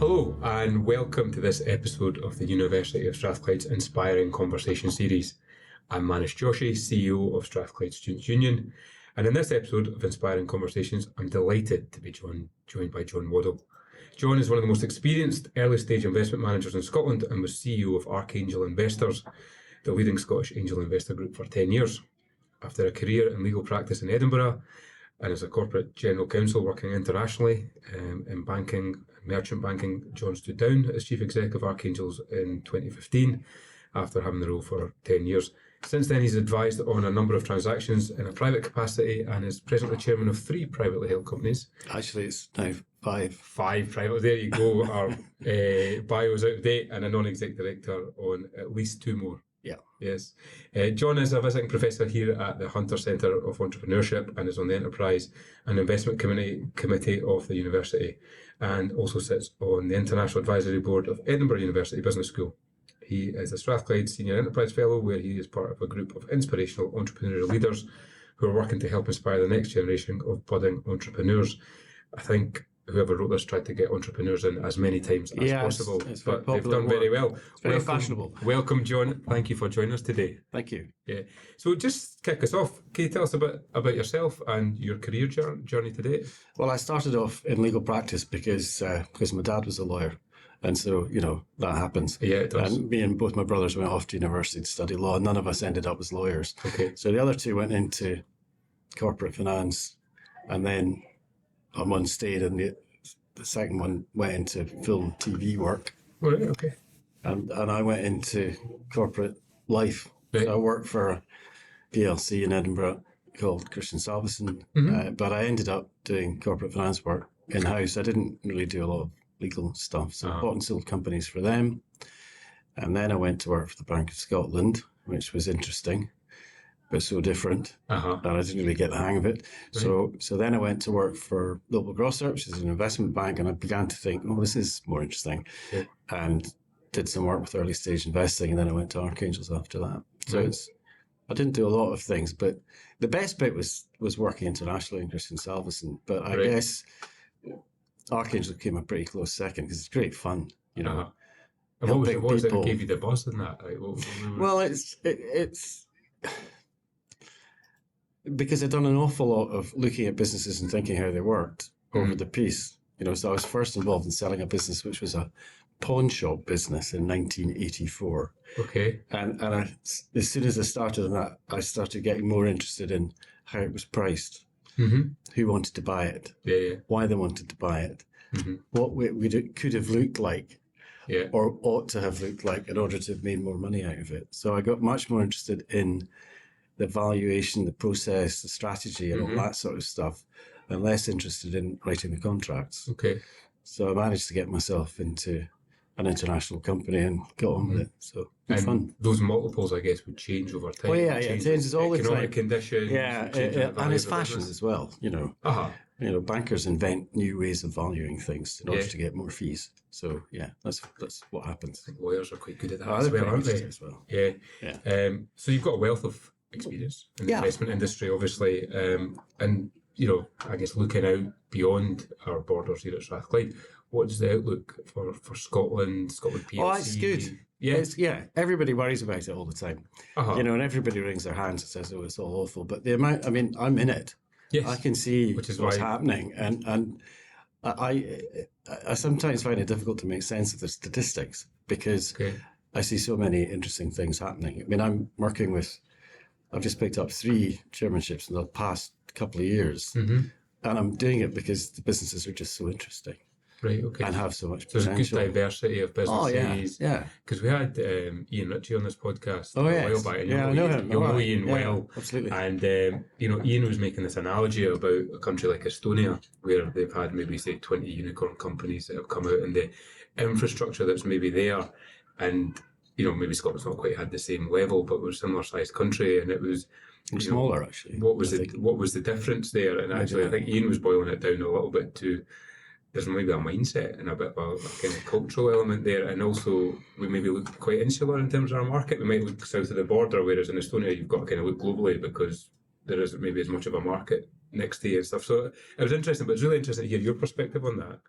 Hello and welcome to this episode of the University of Strathclyde's Inspiring Conversation series. I'm Manish Joshi, CEO of Strathclyde Students' Union, and in this episode of Inspiring Conversations, I'm delighted to be joined by John Waddell. John is one of the most experienced early stage investment managers in Scotland and was CEO of Archangel Investors, the leading Scottish angel investor group, for 10 years. After a career in legal practice in Edinburgh, and as a corporate general counsel working internationally in banking, merchant banking, John stood down as chief executive of Archangels in 2015 after having the role for 10 years. Since then, he's advised on a number of transactions in a private capacity and is presently chairman of 3 privately held companies. Actually, it's now 5. 5 private. There you go. Our bio's out of date, and a non-exec director on at least 2 more. Yeah. Yes. John is a visiting professor here at the Hunter Centre of Entrepreneurship and is on the Enterprise and Investment Committee of the University, and also sits on the International Advisory Board of Edinburgh University Business School. He is a Strathclyde Senior Enterprise Fellow, where he is part of a group of inspirational entrepreneurial leaders who are working to help inspire the next generation of budding entrepreneurs. I think whoever wrote this tried to get entrepreneurs in as many times as possible, but they've done very well. It's very fashionable. Welcome, John. Thank you for joining us today. Thank you. Yeah. So just kick us off. Can you tell us a bit about yourself and your career journey today? Well, I started off in legal practice because my dad was a lawyer. And so, that happens. Yeah, it does. And me and both my brothers went off to university to study law. None of us ended up as lawyers. Okay. So the other 2 went into corporate finance, and then one stayed, and the second one went into film, TV work. Right, okay. And I went into corporate life. Right. So I worked for a PLC in Edinburgh called Christian Salvesen, but I ended up doing corporate finance work in-house. I didn't really do a lot of legal stuff, so I bought and sold companies for them. And then I went to work for the Bank of Scotland, which was interesting, but so different. And I didn't really get the hang of it. Right. So then I went to work for Global Grosser, which is an investment bank, and I began to think, oh, this is more interesting. Yeah. And did some work with early stage investing, and then I went to Archangels after that. So I didn't do a lot of things, but the best bit was working internationally in Christian Salvesen. But I guess Archangels came a pretty close second because it's great fun, And what was it that gave you the buzz in that? Well, it's because I'd done an awful lot of looking at businesses and thinking how they worked over the piece. So I was first involved in selling a business which was a pawn shop business in 1984. Okay. And as soon as I started on that, I started getting more interested in how it was priced, who wanted to buy it, why they wanted to buy it, what it could have looked like, or ought to have looked like in order to have made more money out of it. So I got much more interested in the valuation, the process, the strategy, and all that sort of stuff, and less interested in writing the contracts. Okay. So I managed to get myself into an international company and got on with it. So it was fun. Those multiples, I guess, would change over time. Oh yeah, it changes all the time. Economic conditions. Yeah, and it's fashion as well. Bankers invent new ways of valuing things in order to get more fees. So yeah, that's what happens. I think lawyers are quite good at that as well, aren't they? As well. Yeah. So you've got a wealth of experience in the investment industry, obviously, and I guess looking out beyond our borders here at Strathclyde, what is the outlook for Scotland PLC? Oh, it's good. Yeah, everybody worries about it all the time. And everybody wrings their hands and says, "Oh, it's all awful." But the amount, I'm in it. Yes, I can see what's happening, and I sometimes find it difficult to make sense of the statistics because I see so many interesting things happening. I've just picked up 3 chairmanships in the past couple of years, and I'm doing it because the businesses are just so interesting. Right, okay. And have so much potential. There's a good diversity of businesses. Oh, yeah. Because we had Ian Ritchie on this podcast a while back. And I know him. You'll know Ian well. Absolutely. And, Ian was making this analogy about a country like Estonia, where they've had maybe, say, 20 unicorn companies that have come out, and the infrastructure that's maybe there. And, maybe Scotland's not quite had the same level, but we're a similar sized country, and it was smaller, actually. What was the difference there? And actually, I think Ian was boiling it down a little bit to there's maybe a mindset and a bit of a kind of cultural element there, and also we maybe look quite insular in terms of our market. We might look south of the border, whereas in Estonia you've got to kind of look globally because there isn't maybe as much of a market next to you and stuff. So it was interesting, but it's really interesting to hear your perspective on that.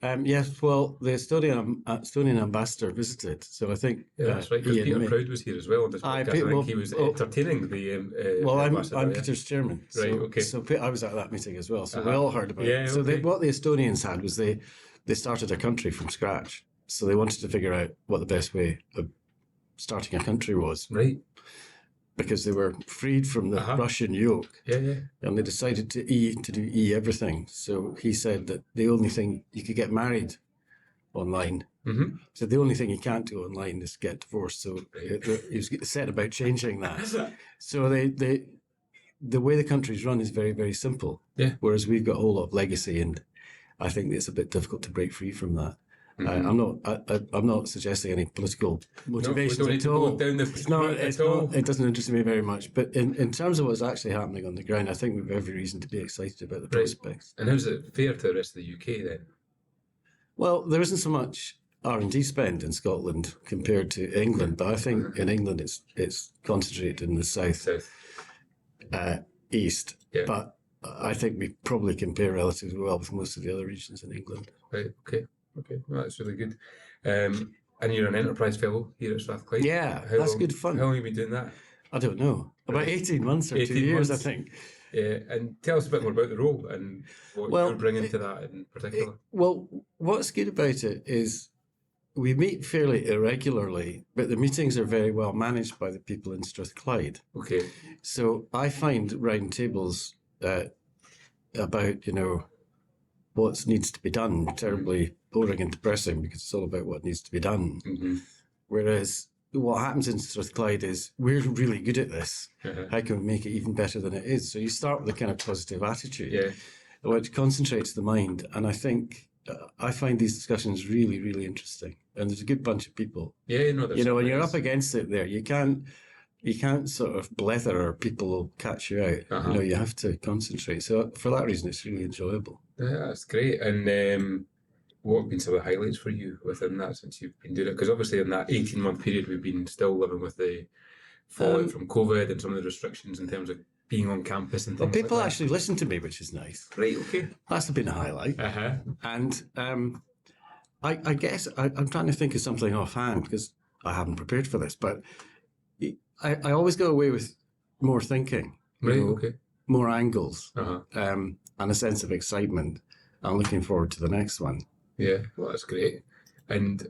Yes, well, the Estonian ambassador visited, so I think Yeah, that's right. Because Ian Peter may- Proud was here as well on this podcast. I think he was entertaining the Well, ambassador. I'm yeah. Peter's chairman, so, Right, okay. so I was at that meeting as well, so we Uh-huh. all heard about Yeah, it. So okay. what the Estonians had was they started a country from scratch, so they wanted to figure out what the best way of starting a country was, Right. because they were freed from the Russian yoke, Yeah. and they decided to do everything. So he said that the only thing you could get married online. Mm-hmm. So the only thing you can't do online is get divorced. So he was set about changing that. So the way the country's run is very, very simple. Yeah. Whereas we've got a whole lot of legacy, and I think it's a bit difficult to break free from that. Mm-hmm. I'm not suggesting any political motivations we don't need at all. to go down the It doesn't interest me very much. But in terms of what's actually happening on the ground, I think we've every reason to be excited about the prospects. And how's it fair to the rest of the UK then? Well, there isn't so much R&D spend in Scotland compared to England, but I think in England it's concentrated in the south. East. Yeah. But I think we probably compare relatively well with most of the other regions in England. Right. Okay. Well, that's really good. And you're an enterprise fellow here at Strathclyde. Yeah, that's good fun. How long have you been doing that? I don't know. About 18 months or 2 years, I think. Yeah, and tell us a bit more about the role and what you're bringing to that in particular. Well, what's good about it is we meet fairly irregularly, but the meetings are very well managed by the people in Strathclyde. Okay. So I find round tables about, what needs to be done terribly boring and depressing, because it's all about what needs to be done. Mm-hmm. Whereas what happens in Strathclyde is we're really good at this. Uh-huh. How can we make it even better than it is? So you start with a kind of positive attitude, yeah, which concentrates the mind. And I think I find these discussions really, really interesting. And there's a good bunch of people. Yeah, when you're up against it there, you can't sort of blether or people will catch you out. Uh-huh. You have to concentrate. So for that reason, it's really enjoyable. Yeah, that's great. And what have been some of the highlights for you within that since you've been doing it? Because obviously in that 18-month period, we've been still living with the fallout from COVID and some of the restrictions in terms of being on campus and things Well, people like that. actually listen to me, which is nice. Right, okay. That's been a highlight. Uh-huh. And I guess I'm trying to think of something offhand because I haven't prepared for this, but I always go away with more thinking. Right, okay. More angles, Uh-huh. and a sense of excitement. I'm looking forward to the next one. Yeah, well, that's great. And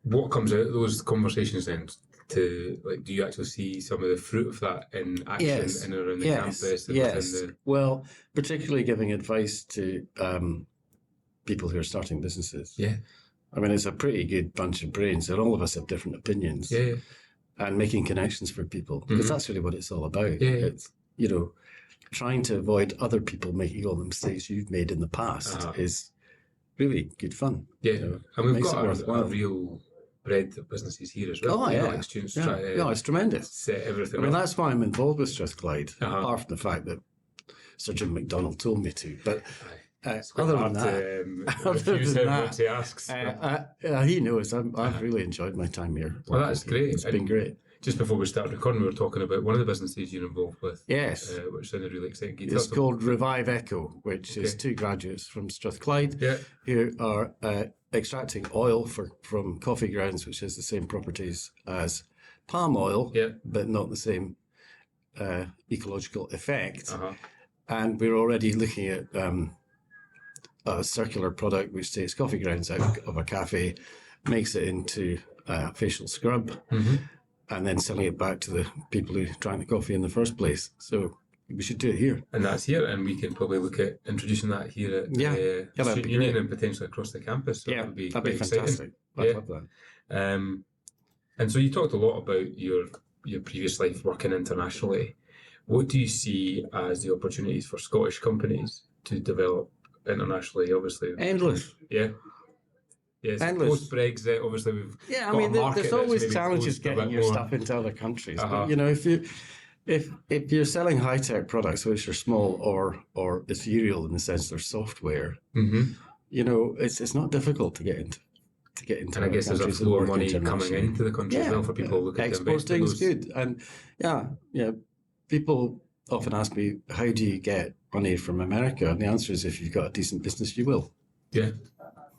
what comes out of those conversations then? Do you actually see some of the fruit of that in action in and around the campus? And within Well, particularly giving advice to people who are starting businesses. Yeah. I mean, it's a pretty good bunch of brains, and all of us have different opinions. Yeah. And making connections for people, because that's really what it's all about. Yeah. It's, trying to avoid other people making all the mistakes you've made in the past is really good fun. Yeah. And we've got a real breadth of businesses here as well. Oh, yeah. Like students try to it's tremendous. set everything I mean, up. that's why I'm involved with Strathclyde, apart from the fact that Sir Jim MacDonald told me to. But other than that, what he asks. he knows I've really enjoyed my time here. Well, that's great. It's been great. Just before we started recording, we were talking about one of the businesses you're involved with. Yes. Which sounded really exciting. It's called Revive Echo, which is two graduates from Strathclyde who are extracting oil from coffee grounds, which has the same properties as palm oil, but not the same ecological effect. Uh-huh. And we're already looking at a circular product which takes coffee grounds out of a cafe, makes it into a facial scrub, and then selling it back to the people who drank the coffee in the first place. So we should do it here. And that's here, and we can probably look at introducing that here at the Student Union and potentially across the campus. So that'd be fantastic. I'd love that. And so you talked a lot about your previous life working internationally. What do you see as the opportunities for Scottish companies to develop internationally? Obviously, endless. Yeah. Yes, post Brexit, obviously we've there's always challenges getting your stuff into other countries. But, if you're selling high tech products which are small or ethereal in the sense they're software, it's not difficult to get into. And I guess there's a flow of money coming into the country as well for people looking to invest in those. Exporting is good, and people often ask me, how do you get money from America? And the answer is, if you've got a decent business, you will. Yeah.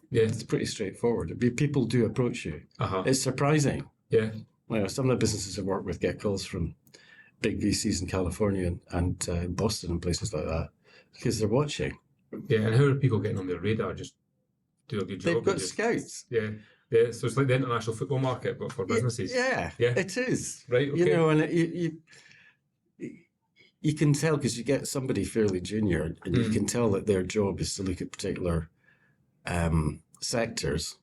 Yeah. It's pretty straightforward. People do approach you. Uh-huh. It's surprising. Yeah. Some of the businesses I work with get calls from big VCs in California and Boston and places like that because they're watching. Yeah, and how are people getting on their radar? Just do a good job. They've got scouts. Yeah. Yeah, so it's like the international football market, but for businesses. Yeah, it is. Right, okay. And you can tell because you get somebody fairly junior and you can tell that their job is to look at particular sectors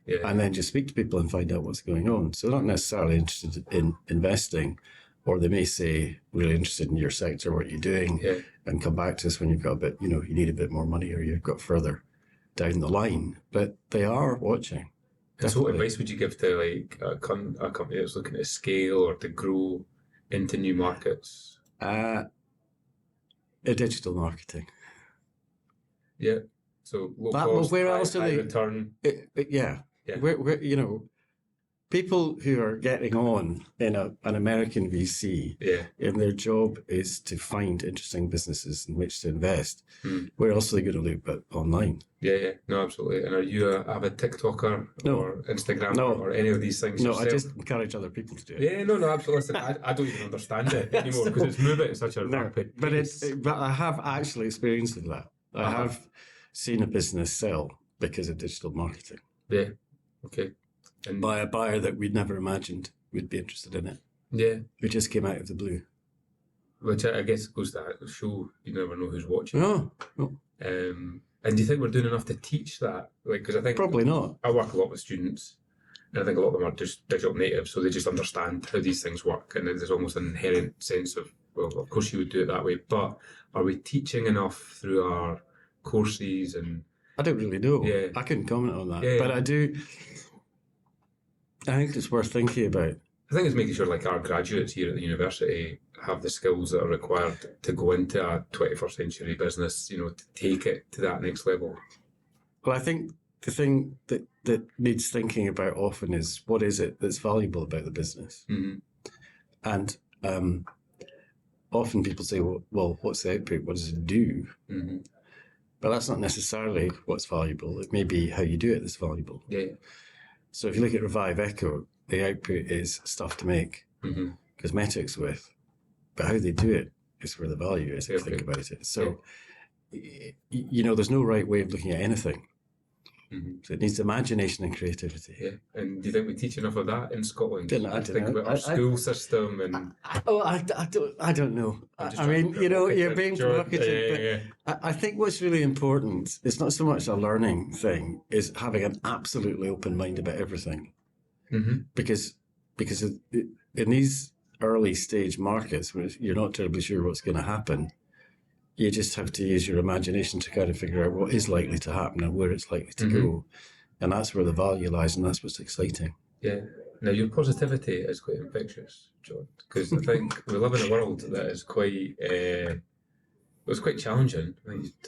and then just speak to people and find out what's going on. So they're not necessarily interested in investing, or they may say, really interested in your sector, what you're doing, and come back to us when you've got a bit, you need a bit more money or you've got further down the line. But they are watching. And so what advice would you give to like a company that's looking to scale or to grow into new markets? Digital marketing. Yeah. So low cost, where else high are they? Return. Yeah. Where people who are getting on in an American VC, and their job is to find interesting businesses in which to invest. Where else are they going to look but online? Yeah. No, absolutely. And are you a avid TikToker or Instagram or any of these things? No, yourself? I just encourage other people to do it. Yeah, no, absolutely. Listen, I don't even understand it anymore because it's moving at such a rapid pace. But I have actually experienced that. I have seen a business sell because of digital marketing. Yeah. Okay. And by a buyer that we'd never imagined would be interested in it. Yeah. Who just came out of the blue. Which I guess goes to that show, you never know who's watching. No. And do you think we're doing enough to teach that? Like, because I think probably not. I work a lot with students, and I think a lot of them are just digital natives, so they just understand how these things work, and there's almost an inherent sense of, well, of course you would do it that way, but are we teaching enough through our courses? And I don't really know. Yeah. I couldn't comment on that, but I do. I think it's worth thinking about. I think it's making sure like our graduates here at the university have the skills that are required to go into a 21st century business, to take it to that next level. Well, I think the thing that needs thinking about often is what is it that's valuable about the business? Mm-hmm. And often people say, well, what's the output? What does it do? Mm-hmm. But that's not necessarily what's valuable. It may be how you do it that's valuable. Yeah. So if you look at Revive Echo, the output is stuff to make cosmetics with, but how they do it is where the value is, if you think about it. So, there's no right way of looking at anything. Mm-hmm. So it needs imagination and creativity. Yeah. And do you think we teach enough of that in Scotland? I don't think know. about our school system and... I don't know. I mean, you're being provocative, but I think what's really important is not so much a learning thing, is having an absolutely open mind about everything. Mm-hmm. Because in these early stage markets where you're not terribly sure what's going to happen, you just have to use your imagination to kind of figure out what is likely to happen and where it's likely to go. And that's where the value lies, and that's what's exciting. Yeah. Now, your positivity is quite infectious, John, because I think we live in a world that is quite... it's quite challenging.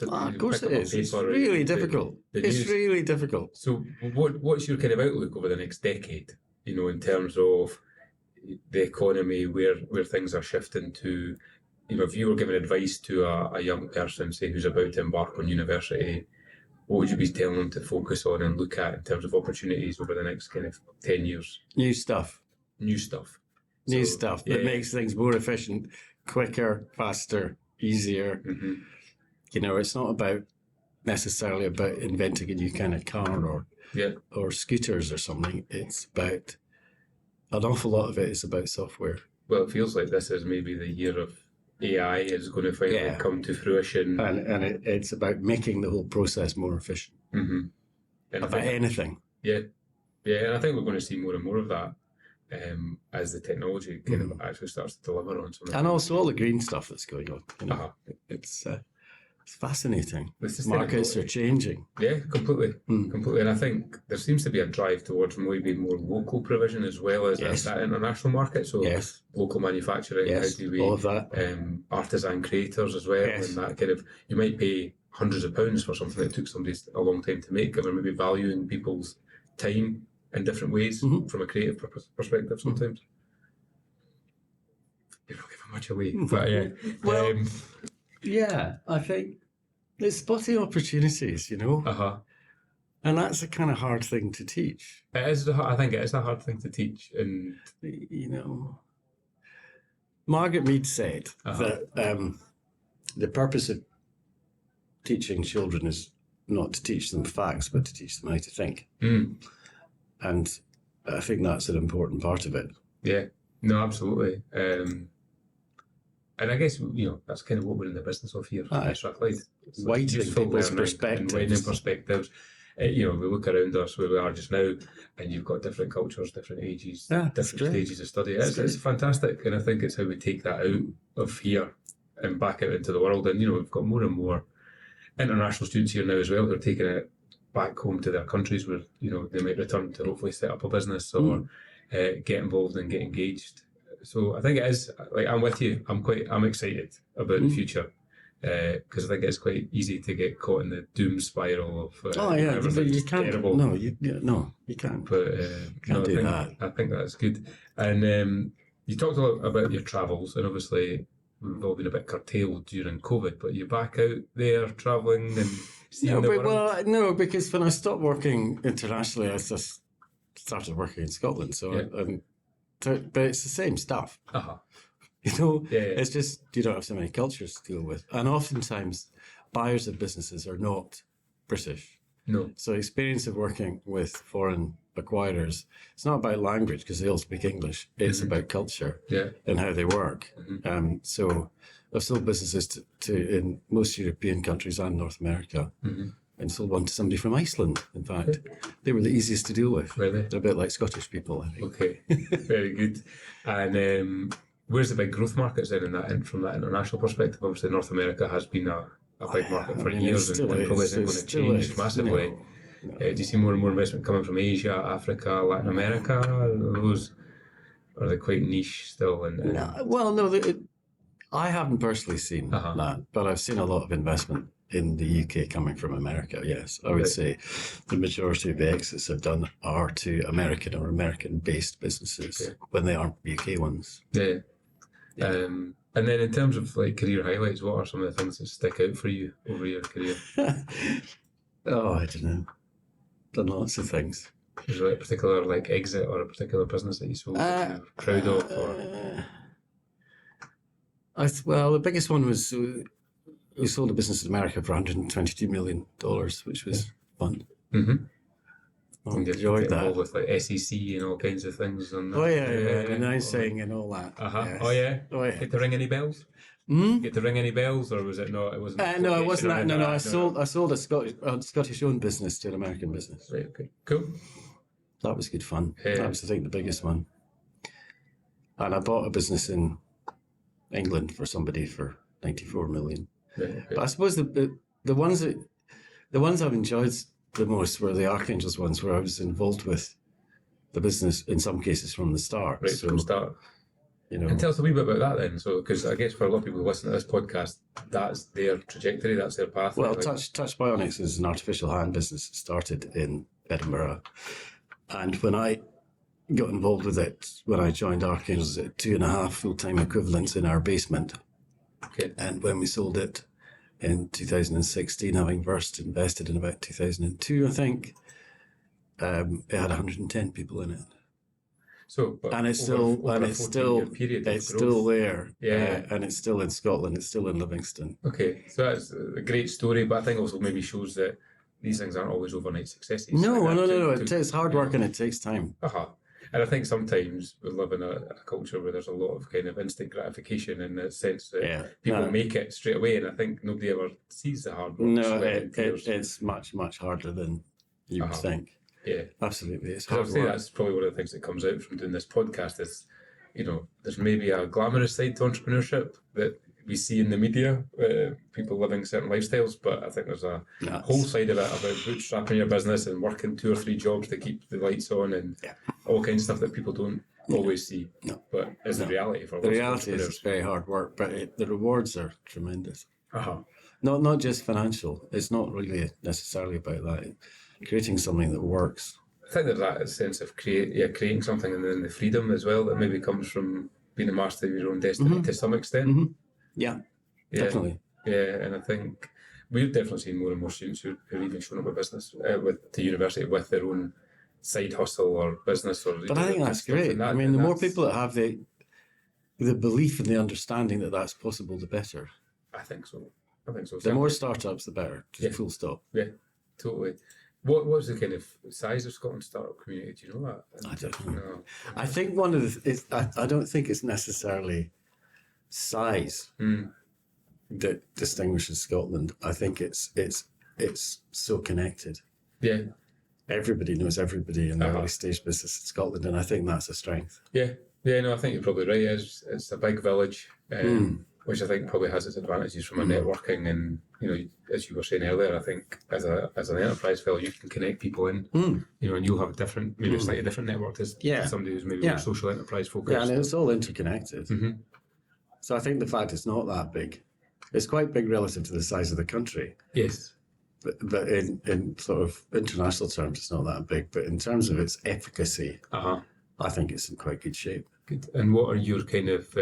Of course it is. It's really difficult. It's really difficult. So what's your kind of outlook over the next decade, in terms of the economy, where things are shifting to? If you were giving advice to a young person, say, who's about to embark on university, what would you be telling them to focus on and look at in terms of opportunities over the next kind of 10 years? New stuff that makes things more efficient, quicker, faster, easier. Mm-hmm. It's not necessarily about inventing a new kind of car or scooters or something. It's about, an awful lot of it is about software. Well, it feels like this is maybe the year of AI is going to finally come to fruition. And it's about making the whole process more efficient. Mm-hmm. And about anything. Yeah. Yeah, and I think we're going to see more and more of that as the technology kind of actually starts to deliver on something. And also all the green stuff that's going on. It's fascinating. Markets are changing. Yeah, completely. Completely. And I think there seems to be a drive towards maybe more local provision as well as that international market. So local manufacturing, how do we, all of that. Artisan creators as well. And that kind of, you might pay hundreds of pounds for something that took somebody a long time to make, and maybe valuing people's time in different ways from a creative perspective sometimes. You're not giving much away, but yeah. Well, I think there's spotting opportunities, And that's a kind of hard thing to teach. It is. I think it is a hard thing to teach, and You know, Margaret Mead said that the purpose of teaching children is not to teach them facts, but to teach them how to think. And I think that's an important part of it. Yeah, no, absolutely. And I guess, that's kind of what we're in the business of here at Strathclyde. Widening people's perspectives. And widening perspectives. We look around us where we are just now, and you've got different cultures, different ages, different stages of study. It's fantastic, and I think it's how we take that out of here and back out into the world. And, we've got more and more international students here now as well who are taking it back home to their countries where, they might return to hopefully set up a business or get involved and get engaged. So I think it is, I'm with you. I'm excited about the future. Because I think it's quite easy to get caught in the doom spiral of you can't. terrible. No, you can't. But I think that's good. And you talked a lot about your travels, and obviously we've all been a bit curtailed during COVID. But you're back out there travelling and seeing the world. Well, no, because when I stopped working internationally, I just started working in Scotland. So, but it's the same stuff. It's just you don't have so many cultures to deal with. And oftentimes, buyers of businesses are not British. No. So experience of working with foreign acquirers, it's not about language because they all speak English. It's about culture and how they work. So I've sold businesses to in most European countries and North America. And sold one to somebody from Iceland, in fact. They were the easiest to deal with. Really? They're a bit like Scottish people, I think. Okay, very good. And where's the big growth markets then from that international perspective? Obviously, North America has been a big market for years and probably isn't going to change massively. No. Do you see more and more investment coming from Asia, Africa, Latin America? Are they quite niche still? I haven't personally seen that, but I've seen a lot of investment in the UK coming from America, yes. I would say the majority of the exits I've done are to American or American-based businesses when they aren't UK ones. Yeah. And then in terms of career highlights, what are some of the things that stick out for you over your career? I don't know. Done lots of things. Is there a particular exit or a particular business that you sold that you're proud of? Well, the biggest one was we sold a business in America for $122 million, which was fun. I enjoyed that. With SEC and all kinds of things. And announcing and all that. Yes. Oh yeah. Get to ring any bells? Get to ring any bells, or was it not? It wasn't. No, it wasn't that. No. I sold a Scottish-owned business to an American business. Right. Okay. Cool. That was good fun. That was, I think, the biggest one. And I bought a business in England for somebody for $94 million. Right, okay. But I suppose the ones I've enjoyed the most were the Archangels ones, where I was involved with the business in some cases from the start. Right, from the start. And tell us a wee bit about that then. So, because I guess for a lot of people who listen to this podcast, that's their trajectory, that's their path. Well, Touch Bionics is an artificial hand business that started in Edinburgh, and when I got involved with it, when I joined Archangels, at 2.5 full-time equivalents in our basement. Okay. And when we sold it in 2016, having first invested in about 2002, I think, it had 110 people in it. So, and it's still there. Yeah. And it's still in Scotland. It's still in Livingston. Okay, so that's a great story, but I think also maybe shows that these things aren't always overnight successes. No. It takes hard work and it takes time. And I think sometimes we live in a culture where there's a lot of kind of instant gratification in the sense that people make it straight away, and I think nobody ever sees the hard work. No, it's much, much harder than you would think. Yeah, absolutely. It's hard work. That's probably one of the things that comes out from doing this podcast is, there's maybe a glamorous side to entrepreneurship that we see in the media, people living certain lifestyles, but I think there's a whole side of it about bootstrapping your business and working 2 or 3 jobs to keep the lights on and all kinds of stuff that people don't always see. No. But it's the reality for the reality is it's very hard work, but the rewards are tremendous. Not just financial. It's not really necessarily about that. Creating something that works. I think there's that sense of creating something, and then the freedom as well that maybe comes from being a master of your own destiny to some extent. Yeah, definitely. Yeah, and I think we're definitely seeing more and more students who are even showing up with business with the university with their own side hustle or business. But I think that's great. I mean, the more people that have the belief and the understanding that that's possible, the better. I think so. The more startups, the better. Just full stop. Yeah, totally. What was the kind of size of Scotland's startup community? Do you know that? I don't know. No. I think one of the I don't think it's necessarily size that distinguishes Scotland. I think it's so connected. Yeah. Everybody knows everybody in the early stage business in Scotland, and I think that's a strength. Yeah. Yeah, no, I think you're probably right. It's a big village, which I think probably has its advantages from a networking, and as you were saying earlier, I think as an enterprise fellow, you can connect people in, and you'll have a different, maybe a slightly different network to somebody who's maybe more social enterprise focused. Yeah, and it's all interconnected. So I think the fact it's not that big, it's quite big relative to the size of the country. Yes. But in sort of international terms, it's not that big. But in terms of its efficacy, I think it's in quite good shape. Good. And what are your kind of,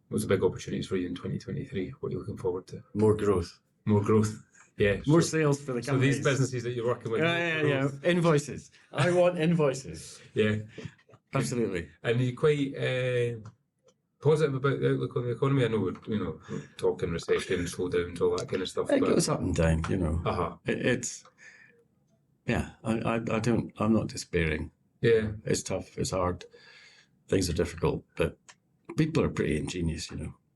what's the big opportunities for you in 2023? What are you looking forward to? More growth. More growth. Yeah. More sales for the companies. So these businesses that you're working with. Yeah. Invoices. I want invoices. Yeah. Absolutely. And you're quite positive about the outlook on the economy. I know we're talking recession, slowdowns, all that kind of stuff. It goes up and down, It's I'm not despairing. Yeah. It's tough, it's hard. Things are difficult, but people are pretty ingenious,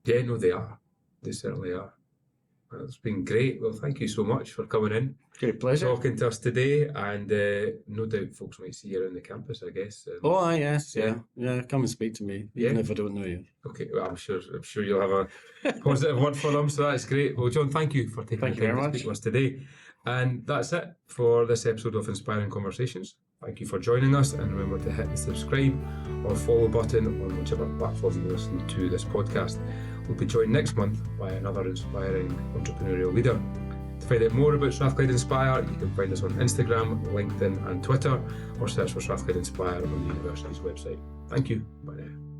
Yeah, no, they are. They certainly are. It's been great. Well, thank you so much for coming in. Great pleasure. Talking to us today, and no doubt folks might see you around the campus, I guess. Yes. Yeah, come and speak to me, even if I don't know you. Okay, well, I'm sure you'll have a positive word for them, so that's great. Well, John, thank you for taking the time to speak to us today. And that's it for this episode of Inspiring Conversations. Thank you for joining us, and remember to hit the subscribe or follow button on whichever platform you listen to this podcast. We'll be joined next month by another inspiring entrepreneurial leader. To find out more about Strathclyde Inspire, you can find us on Instagram, LinkedIn and Twitter, or search for Strathclyde Inspire on the university's website. Thank you. Bye now.